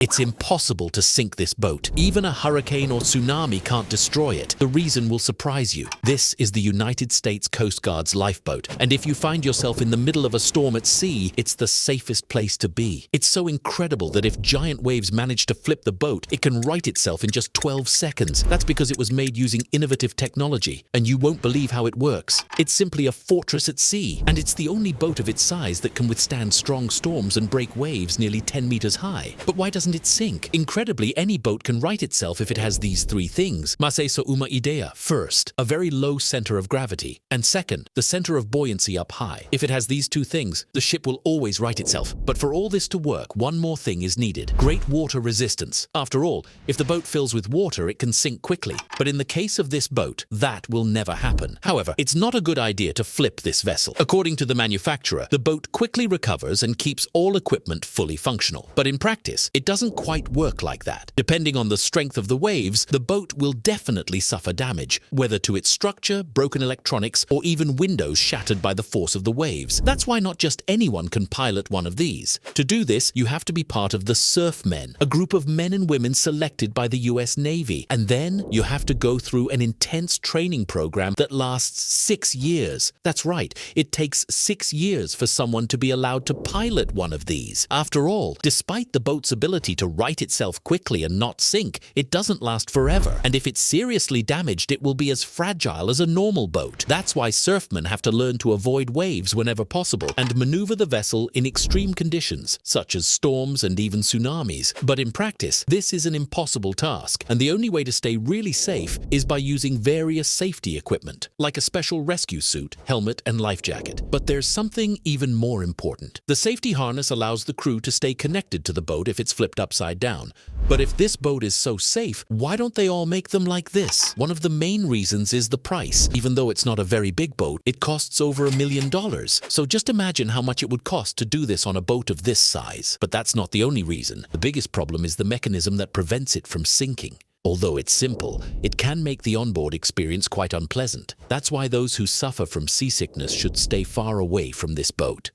It's impossible to sink this boat. Even a hurricane or tsunami can't destroy it. The reason will surprise you. This is the United States Coast Guard's lifeboat. And if you find yourself in the middle of a storm at sea, it's the safest place to be. It's so incredible that if giant waves manage to flip the boat, it can right itself in just 12 seconds. That's because it was made using innovative technology, and you won't believe how it works. It's simply a fortress at sea, and it's the only boat of its size that can withstand strong storms and break waves nearly 10 meters high. But why doesn't it sink? Incredibly, any boat can right itself if it has these three things. Mase so uma idea. First, a very low center of gravity. And second, the center of buoyancy up high. If it has these two things, the ship will always right itself. But for all this to work, one more thing is needed. Great water resistance. After all, if the boat fills with water, it can sink quickly. But in the case of this boat, that will never happen. However, it's not a good idea to flip this vessel. According to the manufacturer, the boat quickly recovers and keeps all equipment fully functional. But in practice, it doesn't quite work like that. Depending on the strength of the waves, the boat will definitely suffer damage, whether to its structure, broken electronics, or even windows shattered by the force of the waves. That's why not just anyone can pilot one of these. To do this, you have to be part of the Surfmen, a group of men and women selected by the US Navy. And then you have to go through an intense training program that lasts 6 years. That's right, it takes 6 years for someone to be allowed to pilot one of these. After all, despite the boat's ability to right itself quickly and not sink, it doesn't last forever. And if it's seriously damaged, it will be as fragile as a normal boat. That's why surfmen have to learn to avoid waves whenever possible and maneuver the vessel in extreme conditions, such as storms and even tsunamis. But in practice, this is an impossible task, and the only way to stay really safe is by using various safety equipment, like a special rescue suit, helmet, and life jacket. But there's something even more important. The safety harness allows the crew to stay connected to the boat if it's flipped upside down. But if this boat is so safe, why don't they all make them like this? One of the main reasons is the price. Even though it's not a very big boat, it costs over $1 million. So just imagine how much it would cost to do this on a boat of this size. But that's not the only reason. The biggest problem is the mechanism that prevents it from sinking. Although it's simple, it can make the onboard experience quite unpleasant. That's why those who suffer from seasickness should stay far away from this boat.